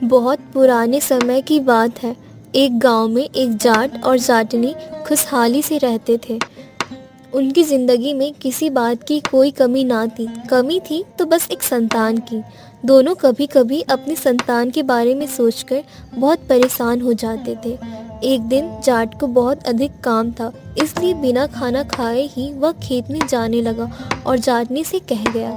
बहुत पुराने समय की बात है। एक गांव में एक जाट और जाटनी खुशहाली से रहते थे। उनकी ज़िंदगी में किसी बात की कोई कमी ना थी। कमी थी तो बस एक संतान की। दोनों कभी कभी अपनी संतान के बारे में सोचकर बहुत परेशान हो जाते थे। एक दिन जाट को बहुत अधिक काम था, इसलिए बिना खाना खाए ही वह खेत में जाने लगा और जाटनी से कह गया,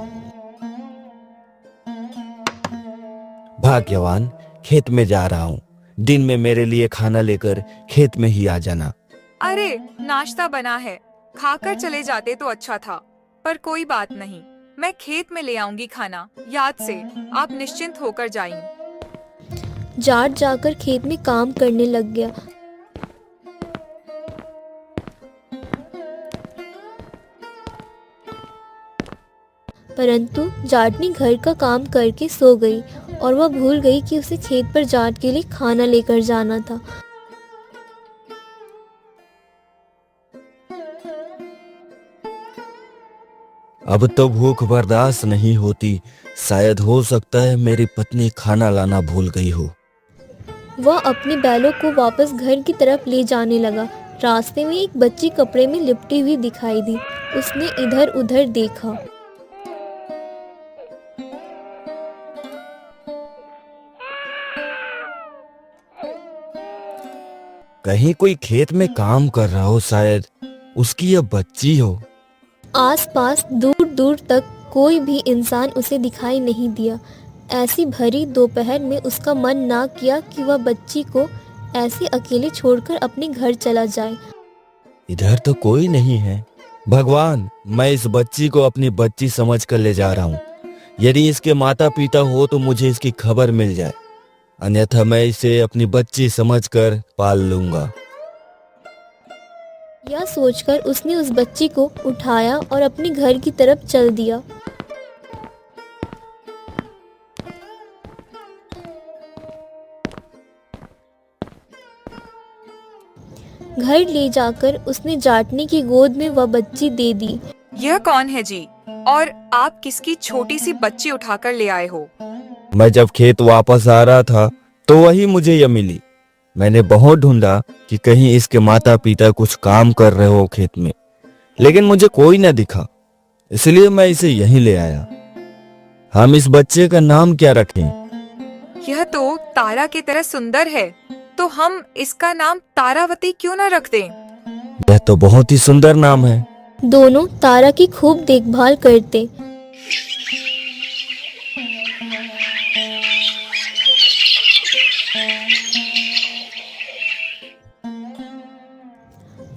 भाग्यवान, खेत में जा रहा हूँ। दिन में मेरे लिए खाना लेकर खेत में ही आ जाना। अरे, नाश्ता बना है, खाकर चले जाते तो अच्छा था। पर कोई बात नहीं, मैं खेत में ले आऊंगी खाना। याद से, आप निश्चिंत होकर जाइए। जाट जाकर खेत में काम करने लग गया। परंतु जाटनी घर का काम करके सो गई और वह भूल गई कि उसे खेत पर जाट के लिए खाना लेकर जाना था। अब तो भूख बर्दाश्त नहीं होती। शायद हो सकता है मेरी पत्नी खाना लाना भूल गई हो। वह अपने बैलों को वापस घर की तरफ ले जाने लगा। रास्ते में एक बच्ची कपड़े में लिपटी हुई दिखाई दी। उसने इधर उधर देखा। कहीं कोई खेत में काम कर रहा हो, शायद उसकी यह बच्ची हो। आसपास दूर दूर तक कोई भी इंसान उसे दिखाई नहीं दिया। ऐसी भरी दोपहर में उसका मन ना किया कि वह बच्ची को ऐसे अकेले छोड़कर अपने घर चला जाए। इधर तो कोई नहीं है। भगवान, मैं इस बच्ची को अपनी बच्ची समझकर ले जा रहा हूँ। यदि इसके माता पिता हो तो मुझे इसकी खबर मिल जाए, अन्यथा मैं इसे अपनी बच्ची समझकर पाल लूंगा। यह सोचकर उसने उस बच्ची को उठाया और अपने घर की तरफ चल दिया। घर ले जाकर उसने जाटनी की गोद में वह बच्ची दे दी। यह कौन है जी? और आप किसकी छोटी सी बच्ची उठाकर ले आए हो? मैं जब खेत वापस आ रहा था तो वही मुझे यह मिली। मैंने बहुत ढूंढा कि कहीं इसके माता पिता कुछ काम कर रहे हो खेत में, लेकिन मुझे कोई न दिखा, इसलिए मैं इसे यहीं ले आया। हम इस बच्चे का नाम क्या रखें? यह तो तारा की तरह सुंदर है, तो हम इसका नाम तारावती क्यों न रख दें? यह तो बहुत ही सुंदर नाम है। दोनों तारा की खूब देखभाल करते।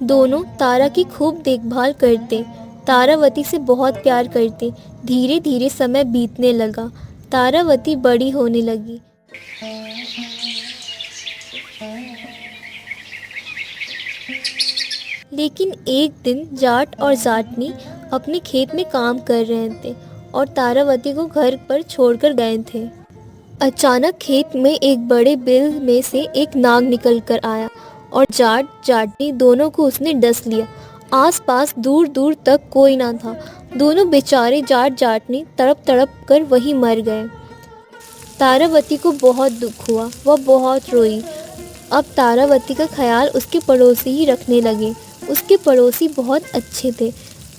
दोनों तारा की खूब देखभाल करते, तारावती से बहुत प्यार करते। धीरे धीरे समय बीतने लगा। तारावती बड़ी होने लगी। लेकिन एक दिन जाट और जाटनी अपने खेत में काम कर रहे थे और तारावती को घर पर छोड़कर गए थे। अचानक खेत में एक बड़े बिल में से एक नाग निकल कर आया और जाट जाटनी दोनों को उसने डस लिया। आसपास दूर दूर तक कोई ना था। दोनों बेचारे जाट जाटनी तड़प तड़प कर वहीं मर गए। तारावती को बहुत दुख हुआ, वह बहुत रोई। अब तारावती का ख्याल उसके पड़ोसी ही रखने लगे। उसके पड़ोसी बहुत अच्छे थे।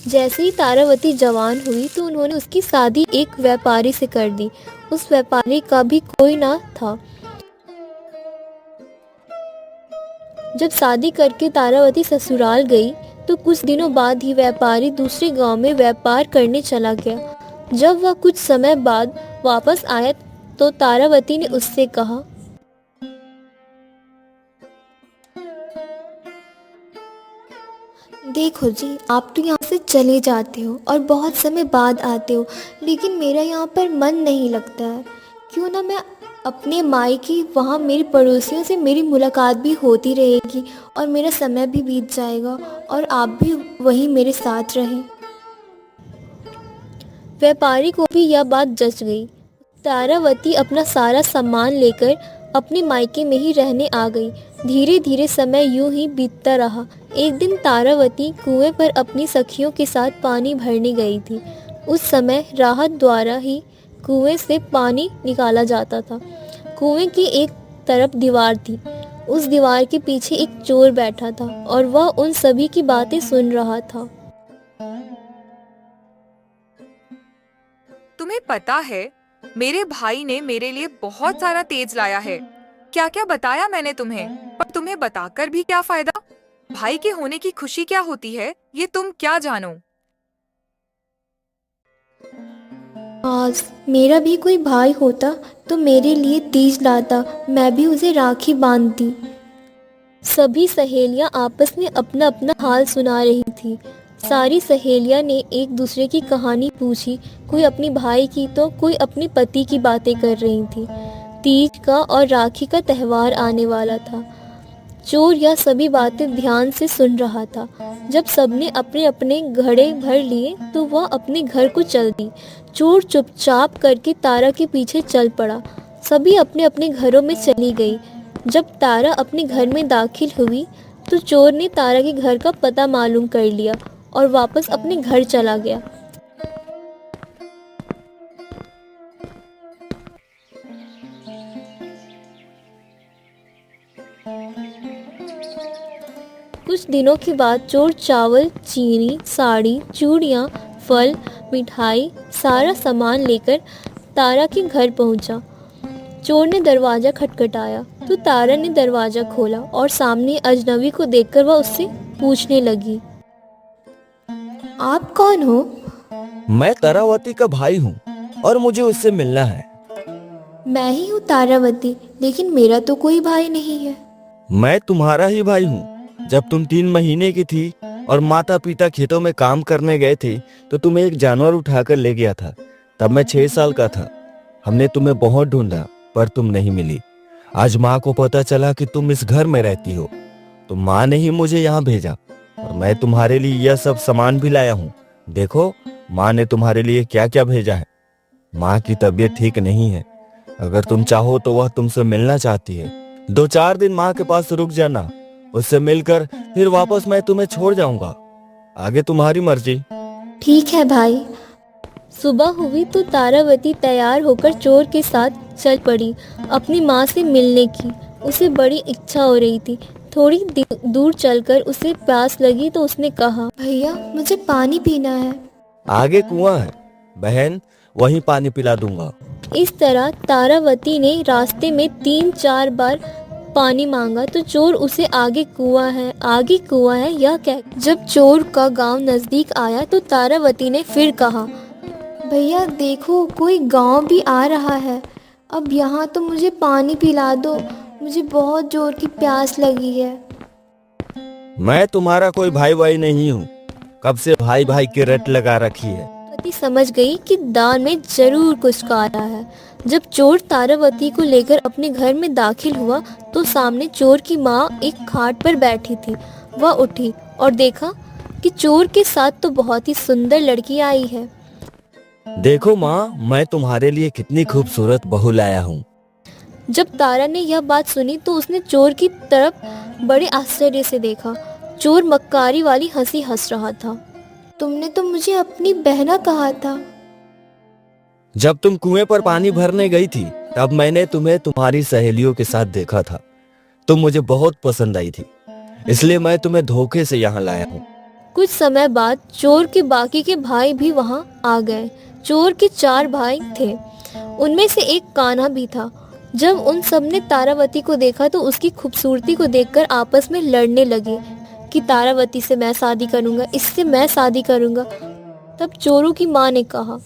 जैसे ही तारावती जवान हुई तो उन्होंने उसकी शादी एक व्यापारी से कर दी। उस व्यापारी का भी कोई ना था। जब शादी करके तारावती ससुराल गई तो कुछ दिनों बाद ही व्यापारी दूसरे गांव में व्यापार करने चला गया। जब वह कुछ समय बाद वापस आया तो तारावती ने उससे कहा, देखो जी, आप तो यहाँ से चले जाते हो और बहुत समय बाद आते हो, लेकिन मेरा यहाँ पर मन नहीं लगता है। क्यों ना मैं अपने मायके वहाँ मेरे पड़ोसियों से मेरी मुलाकात भी होती रहेगी और मेरा समय भी बीत जाएगा और आप भी वहीं मेरे साथ रहें। व्यापारी को भी यह बात जच गई। तारावती अपना सारा सामान लेकर अपने मायके में ही रहने आ गई। धीरे धीरे समय यूं ही बीतता रहा। एक दिन तारावती कुएं पर अपनी सखियों के साथ पानी भरने गई थी। उस समय राहत द्वारा ही कुएं से पानी निकाला जाता था। कुएं की एक तरफ दीवार थी। उस दीवार के पीछे एक चोर बैठा था और वह उन सभी की बातें सुन रहा था। तुम्हें पता है, मेरे भाई ने मेरे लिए बहुत सारा तेज लाया है। क्या क्या बताया मैंने तुम्हें, पर तुम्हें बताकर भी क्या फायदा। भाई के होने की खुशी क्या होती है, ये तुम क्या जानो। आज मेरा भी कोई भाई होता तो मेरे लिए तीज लाता, मैं भी उसे राखी बांधती। सभी सहेलियां आपस में अपना अपना हाल सुना रही थी। सारी सहेलियां ने एक दूसरे की कहानी पूछी, कोई अपनी भाई की तो कोई अपने पति की बातें कर रही थी। तीज का और राखी का त्यौहार आने वाला था। चोर यह सभी बातें ध्यान से सुन रहा था। जब सबने अपने अपने घड़े भर लिए तो वह अपने घर को चल दी। चोर चुपचाप करके तारा के पीछे चल पड़ा। सभी अपने अपने घरों में चली गई। जब तारा अपने घर में दाखिल हुई तो चोर ने तारा के घर का पता मालूम कर लिया और वापस अपने घर चला गया। कुछ दिनों के बाद चोर चावल, चीनी, साड़ी, चूड़ियाँ, फल, मिठाई, सारा सामान लेकर तारा के घर पहुंचा। चोर ने दरवाज़ा खटखटाया तो तारा ने दरवाज़ा खोला और सामने अजनबी को देखकर वह उससे पूछने लगी, आप कौन हो? मैं तारावती का भाई हूँ और मुझे उससे मिलना है। मैं ही हूँ तारावती, लेकिन मेरा तो कोई भाई नहीं है। मैं तुम्हारा ही भाई हूँ। जब तुम 3 महीने की थी और माता पिता खेतों में काम करने गए थे तो तुम्हें एक जानवर उठाकर ले गया था। तब मैं 6 साल का था। हमने तुम्हें बहुत ढूंढा पर तुम नहीं मिली। आज माँ को पता चला कि तुम इस घर में रहती हो तो माँ ने ही मुझे यहाँ भेजा और मैं तुम्हारे लिए यह सब सामान भी लाया हूँ। देखो माँ ने तुम्हारे लिए क्या क्या भेजा है। माँ की तबीयत ठीक नहीं है। अगर तुम चाहो तो वह तुमसे मिलना चाहती है। 2-4 दिन माँ के पास रुक जाना, उससे मिलकर फिर वापस मैं तुम्हें छोड़ जाऊंगा। आगे तुम्हारी मर्जी। ठीक है भाई। सुबह हुई तो तारावती तैयार होकर चोर के साथ चल पड़ी अपनी माँ से मिलने की। उसे बड़ी इच्छा हो रही थी। थोड़ी दूर चलकर उसे प्यास लगी तो उसने कहा, भैया मुझे पानी पीना है। आगे कुआं है बहन, वहीं पानी पिला दूंगा। इस तरह तारावती ने रास्ते में 3-4 बार पानी मांगा तो चोर उसे आगे कुआं है यह कह। जब चोर का गांव नजदीक आया तो तारावती ने फिर कहा, भैया देखो कोई गांव भी आ रहा है, अब यहाँ तो मुझे पानी पिला दो, मुझे बहुत जोर की प्यास लगी है। मैं तुम्हारा कोई भाई भाई नहीं हूँ। कब से भाई भाई की रट लगा रखी है। तारावती समझ गई कि दान में जरूर कुछ काला है। जब चोर तारावती को लेकर अपने घर में दाखिल हुआ तो सामने चोर की माँ एक खाट पर बैठी थी। वह उठी और देखा कि चोर के साथ तो बहुत ही सुंदर लड़की आई है। देखो माँ, मैं तुम्हारे लिए कितनी खूबसूरत बहू लाया हूँ। जब तारा ने यह बात सुनी तो उसने चोर की तरफ बड़े आश्चर्य से देखा। चोर मक्कारी वाली हंसी हंस रहा था। तुमने तो मुझे अपनी बहना कहा था। जब तुम कुएं पर पानी भरने गई थी तब मैंने तुम्हें तुम्हारी सहेलियों के साथ देखा था। तुम मुझे बहुत पसंद आई थी, इसलिए मैं तुम्हें धोखे से यहाँ लाया हूँ। कुछ समय बाद चोर के बाकी के भाई भी वहाँ आ गए। चोर के 4 भाई थे, उनमें से एक कान्हा भी था। जब उन सब ने तारावती को देखा तो उसकी खूबसूरती को देखकर आपस में लड़ने लगे कि तारावती से मैं शादी करूँगा, इससे मैं शादी करूँगा। तब चोरों की माँ ने कहा,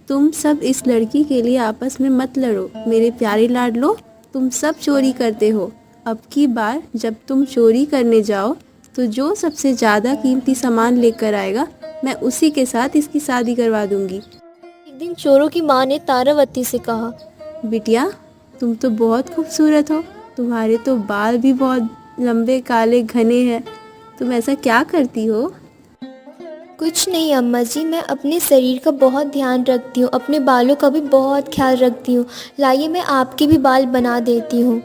तुम सब इस लड़की के लिए आपस में मत लड़ो मेरे प्यारे लाडलो, तुम सब चोरी करते हो। अब की बार जब तुम चोरी करने जाओ तो जो सबसे ज़्यादा कीमती सामान लेकर आएगा मैं उसी के साथ इसकी शादी करवा दूंगी। एक दिन चोरों की माँ ने तारावती से कहा, बिटिया तुम तो बहुत खूबसूरत हो, तुम्हारे तो बाल भी बहुत लंबे काले घने हैं, तुम ऐसा क्या करती हो? कुछ नहीं अम्मा जी, मैं अपने शरीर का बहुत ध्यान रखती हूँ, अपने बालों का भी बहुत ख्याल रखती हूँ। लाइए मैं आपके भी बाल बना देती हूँ।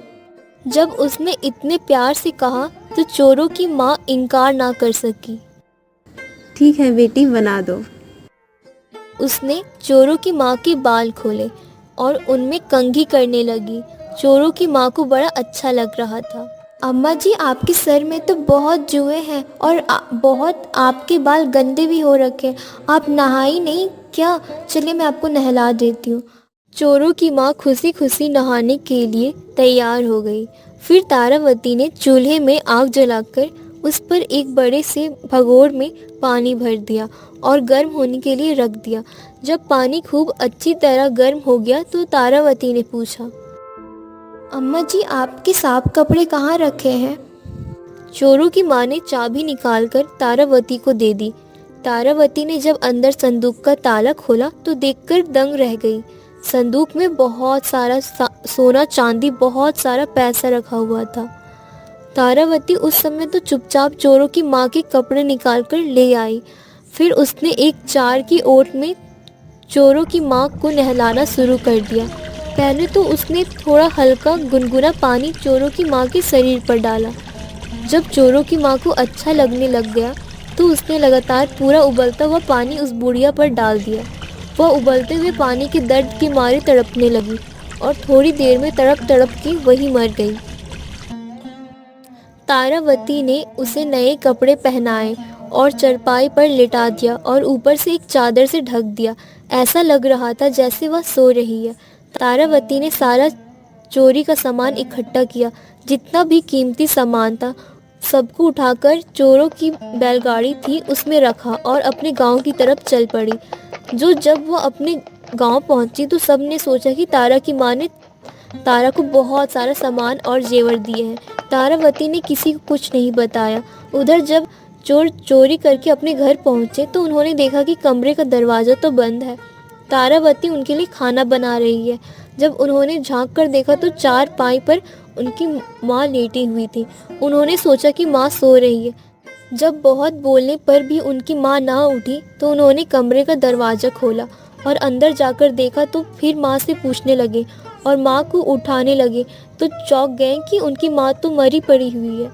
जब उसने इतने प्यार से कहा तो चोरों की माँ इनकार ना कर सकी। ठीक है बेटी, बना दो। उसने चोरों की माँ के बाल खोले और उनमें कंघी करने लगी। चोरों की माँ को बड़ा अच्छा लग रहा था। अम्मा जी, आपके सर में तो बहुत जुए हैं और बहुत आपके बाल गंदे भी हो रखे हैं। आप नहाई नहीं क्या? चलिए मैं आपको नहला देती हूँ। चोरों की माँ खुशी खुशी नहाने के लिए तैयार हो गई। फिर तारावती ने चूल्हे में आग जलाकर उस पर एक बड़े से भगोड़ में पानी भर दिया और गर्म होने के लिए रख दिया। जब पानी खूब अच्छी तरह गर्म हो गया तो तारावती ने पूछा, अम्मा जी, आपके साफ कपड़े कहाँ रखे हैं? चोरों की माँ ने चाबी निकालकर तारावती को दे दी। तारावती ने जब अंदर संदूक का ताला खोला तो देखकर दंग रह गई। संदूक में बहुत सारा सोना चांदी, बहुत सारा पैसा रखा हुआ था। तारावती उस समय तो चुपचाप चोरों की माँ के कपड़े निकालकर ले आई। फिर उसने एक चार की ओट में चोरों की माँ को नहलाना शुरू कर दिया। पहले तो उसने थोड़ा हल्का गुनगुना पानी चोरों की माँ के शरीर पर डाला। जब चोरों की माँ को अच्छा लगने लग गया तो उसने लगातार पूरा उबलता हुआ पानी उस बुढ़िया पर डाल दिया। वह उबलते हुए पानी के दर्द के मारे तड़पने लगी और थोड़ी देर में तड़प तड़प के वही मर गई। तारावती ने उसे नए कपड़े पहनाए और चरपाई पर लिटा दिया और ऊपर से एक चादर से ढक दिया। ऐसा लग रहा था जैसे वह सो रही है। तारावती ने सारा चोरी का सामान इकट्ठा किया, जितना भी कीमती सामान था सबको उठाकर चोरों की बैलगाड़ी थी उसमें रखा और अपने गांव की तरफ चल पड़ी। जब वह अपने गांव पहुंची तो सबने सोचा कि तारा की माँ ने तारा को बहुत सारा सामान और जेवर दिए हैं। तारावती ने किसी को कुछ नहीं बताया। उधर जब चोर चोरी करके अपने घर पहुंचे तो उन्होंने देखा कि कमरे का दरवाज़ा तो बंद है। तारावती उनके लिए खाना बना रही है। जब उन्होंने झांक कर देखा तो चारपाई पर उनकी माँ लेटी हुई थी। उन्होंने सोचा कि माँ सो रही है। जब बहुत बोलने पर भी उनकी माँ ना उठी तो उन्होंने कमरे का दरवाज़ा खोला और अंदर जाकर देखा तो फिर माँ से पूछने लगे और माँ को उठाने लगे तो चौंक गए कि उनकी माँ तो मरी पड़ी हुई है।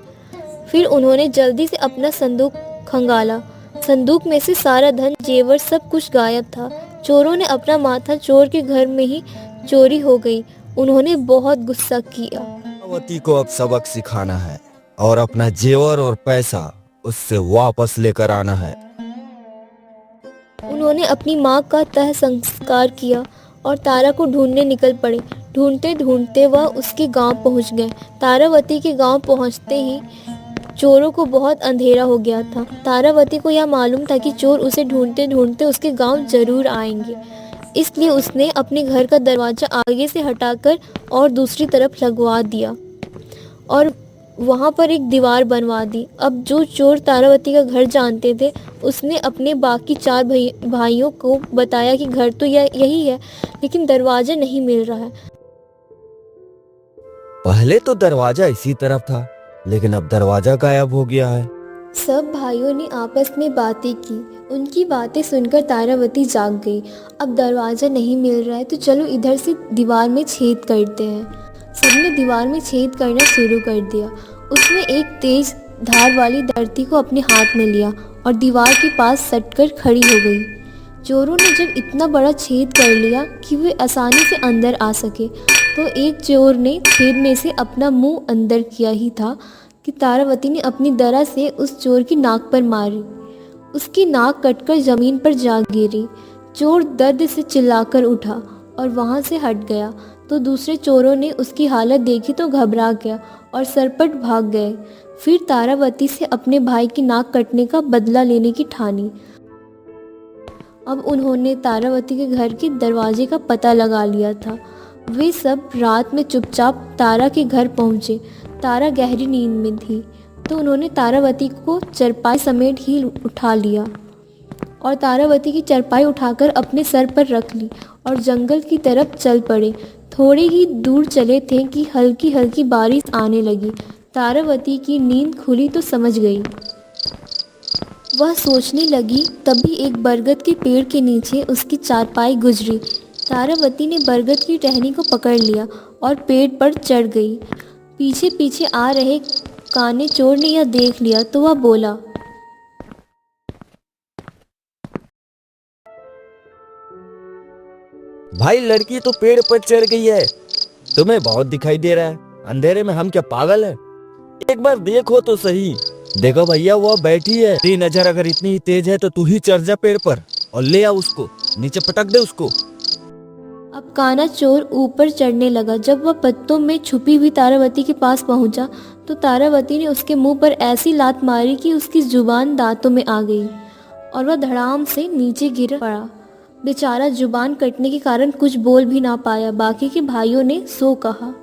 फिर उन्होंने जल्दी से अपना संदूक खंगाला। संदूक में से सारा धन, जेवर, सब कुछ गायब था। चोरों ने अपना माथा चोर के घर में ही चोरी हो गई। उन्होंने बहुत गुस्सा किया। तारावती को अब सबक सिखाना है और अपना जेवर और पैसा उससे वापस लेकर आना है। उन्होंने अपनी माँ का तह संस्कार किया और तारा को ढूंढने निकल पड़े। ढूंढते ढूंढते वह उसके गांव पहुंच गए। तारावती के गांव पहुंचते ही चोरों को बहुत अंधेरा हो गया था। तारावती को यह मालूम था कि चोर उसे ढूंढते ढूंढते उसके गांव जरूर आएंगे, इसलिए उसने अपने घर का दरवाज़ा आगे से हटाकर और दूसरी तरफ लगवा दिया और वहाँ पर एक दीवार बनवा दी। अब जो चोर तारावती का घर जानते थे उसने अपने बाकी चार भाइयों को बताया कि घर तो यही है, लेकिन दरवाज़ा नहीं मिल रहा है। पहले तो दरवाजा इसी तरफ था, लेकिन अब दरवाजा गायब हो गया है। सब भाइयों ने आपस में बातें की। उनकी बातें सुनकर तारावती जाग गई। अब दरवाज़ा नहीं मिल रहा है तो चलो इधर से दीवार में छेद करते हैं। सबने दीवार में छेद करना शुरू कर दिया। उसने एक तेज धार वाली धरती को अपने हाथ में लिया और दीवार के पास सटकर खड़ी हो गई। चोरों ने जब इतना बड़ा छेद कर लिया कि वे आसानी से अंदर आ सके तो एक चोर ने छेद में से अपना मुंह अंदर किया ही था कि तारावती ने अपनी दरा से उस चोर की नाक पर मारी। उसकी नाक कटकर ज़मीन पर जा गिरी। चोर दर्द से चिल्लाकर उठा और वहाँ से हट गया तो दूसरे चोरों ने उसकी हालत देखी तो घबरा गया और सरपट भाग गए। फिर तारावती से अपने भाई की नाक कटने का बदला लेने की ठानी। अब उन्होंने तारावती के घर के दरवाजे का पता लगा लिया था। वे सब रात में चुपचाप तारा के घर पहुँचे। तारा गहरी नींद में थी तो उन्होंने तारावती को चरपाई समेत ही उठा लिया और तारावती की चरपाई उठाकर अपने सर पर रख ली और जंगल की तरफ चल पड़े। थोड़े ही दूर चले थे कि हल्की हल्की बारिश आने लगी। तारावती की नींद खुली तो समझ गई। वह सोचने लगी, तभी एक बरगद के पेड़ के नीचे उसकी चारपाई गुजरी। तारावती ने बरगद की टहनी को पकड़ लिया और पेड़ पर चढ़ गई। पीछे पीछे आ रहे काने चोर ने यह देख लिया तो वह बोला, भाई, लड़की तो पेड़ पर चढ़ गई है, तुम्हें बहुत दिखाई दे रहा है, अंधेरे में हम क्या पागल है? एक बार देखो तो सही। देखो भैया, वो बैठी है। तेरी नजर अगर इतनी ही तेज है तो तू ही चढ़ जा पेड़ पर और ले आ उसको, नीचे पटक दे उसको। अब काना चोर ऊपर चढ़ने लगा। जब वह पत्तों में छुपी हुई तारावती के पास पहुंचा तो तारावती ने उसके मुंह पर ऐसी लात मारी कि उसकी जुबान दांतों में आ गई और वह धड़ाम से नीचे गिर पड़ा। बेचारा जुबान कटने के कारण कुछ बोल भी ना पाया। बाकी के भाइयों ने सो कहा।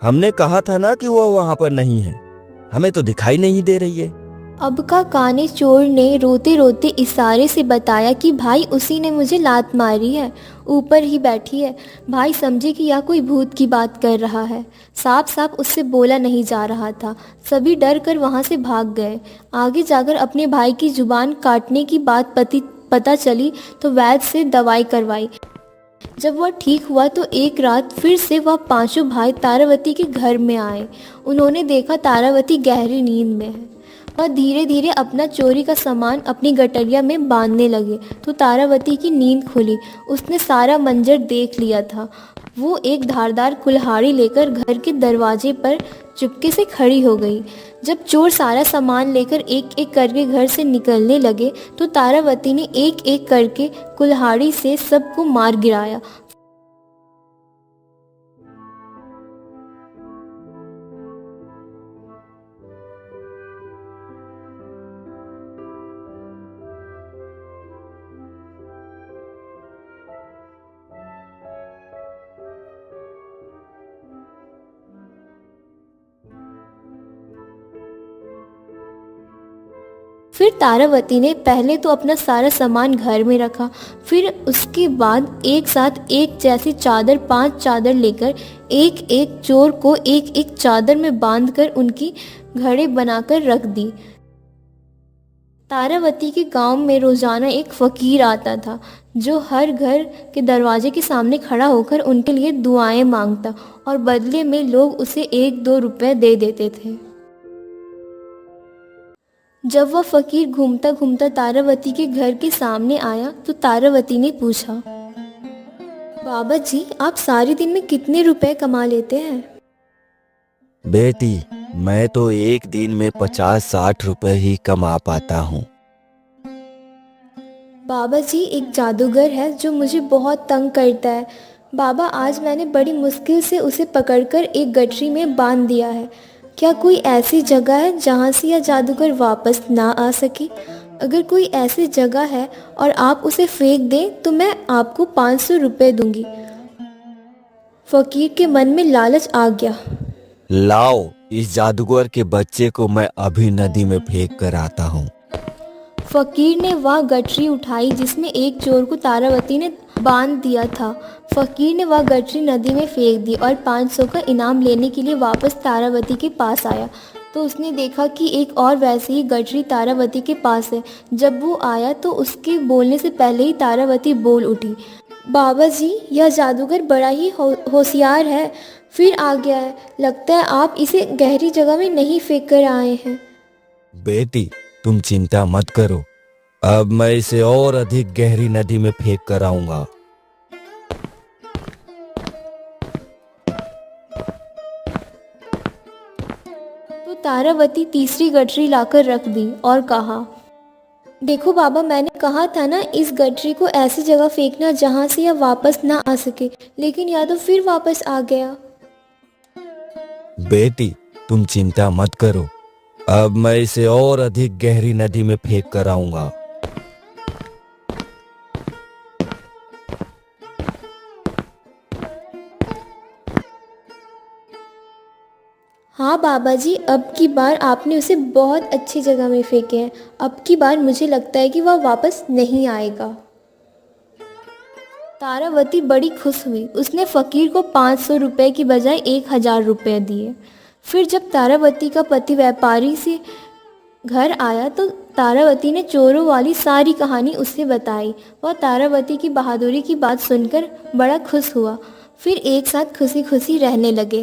हमने कहा था ना कि वो वहाँ पर नहीं है, हमें तो दिखाई नहीं दे रही है। अब का काने चोर ने रोते रोते इशारे से बताया कि भाई उसी ने मुझे लात मारी है, ऊपर ही बैठी है। भाई समझे कि यह कोई भूत की बात कर रहा है। साफ साफ उससे बोला नहीं जा रहा था। सभी डर कर वहाँ से भाग गए। आगे जाकर अपने भाई की जुबान काटने की बात पता चली तो वैद्य से दवाई करवाई। जब वह ठीक हुआ तो एक रात फिर से वह पांचों भाई तारावती के घर में आए। उन्होंने देखा तारावती गहरी नींद में है। वह धीरे धीरे अपना चोरी का सामान अपनी गटरिया में बांधने लगे तो तारावती की नींद खुली। उसने सारा मंजर देख लिया था। वो एक धारदार कुल्हाड़ी लेकर घर के दरवाजे पर चुपके से खड़ी हो गई। जब चोर सारा सामान लेकर एक एक करके घर से निकलने लगे तो तारावती ने एक एक करके कुल्हाड़ी से सबको मार गिराया। फिर तारावती ने पहले तो अपना सारा सामान घर में रखा, फिर उसके बाद एक साथ एक जैसी चादर 5 चादर लेकर एक एक चोर को एक एक चादर में बांधकर उनकी घड़े बनाकर रख दी। तारावती के गांव में रोजाना एक फकीर आता था जो हर घर के दरवाजे के सामने खड़ा होकर उनके लिए दुआएं मांगता और बदले में लोग उसे 1-2 रुपए दे देते थे। जब वह फकीर घूमता घूमता तारावती के घर के सामने आया तो तारावती ने पूछा, बाबा जी आप सारे दिन में कितने रुपए कमा लेते हैं? बेटी, मैं तो एक दिन में 50-60 रुपए ही कमा पाता हूँ। बाबा जी एक जादूगर है जो मुझे बहुत तंग करता है। बाबा आज मैंने बड़ी मुश्किल से उसे पकड़कर एक गठरी में बांध दिया है। क्या कोई ऐसी जगह है जहाँ से यह जादूगर वापस ना आ सके? अगर कोई ऐसी जगह है और आप उसे फेंक दें तो मैं आपको 500 रुपये दूंगी। फकीर के मन में लालच आ गया। लाओ, इस जादूगर के बच्चे को मैं अभी नदी में फेंक कर आता हूँ। फकीर ने वह गठरी उठाई जिसमें एक चोर को तारावती ने बांध दिया था। फकीर ने वह गठरी नदी में फेंक दी और 500 का इनाम लेने के लिए वापस तारावती के पास आया तो उसने देखा कि एक और वैसी ही गठरी तारावती के पास है। जब वो आया तो उसके बोलने से पहले ही तारावती बोल उठी, बाबा जी यह जादूगर बड़ा ही होशियार है, फिर आ गया है। लगता है आप इसे गहरी जगह में नहीं फेंक कर आए हैं। बेटी तुम चिंता मत करो, अब मैं इसे और अधिक गहरी नदी में फेंक कर आऊंगा। तो तारावती तीसरी गठरी लाकर रख दी और कहा, देखो बाबा मैंने कहा था ना इस गठरी को ऐसी जगह फेंकना जहां से यह वापस ना आ सके, लेकिन यह तो फिर वापस आ गया। बेटी तुम चिंता मत करो, अब मैं इसे और अधिक गहरी नदी में फेंक कर आऊंगा। हाँ बाबा जी, अब की बार आपने उसे बहुत अच्छी जगह में फेंके हैं। अब की बार मुझे लगता है कि वह वापस नहीं आएगा। तारावती बड़ी खुश हुई। उसने फकीर को 500 रुपये की बजाय 1000 रुपये दिए। फिर जब तारावती का पति व्यापारी से घर आया तो तारावती ने चोरों वाली सारी कहानी उसे बताई। वह तारावती की बहादुरी की बात सुनकर बड़ा खुश हुआ। फिर एक साथ खुशी खुशी रहने लगे।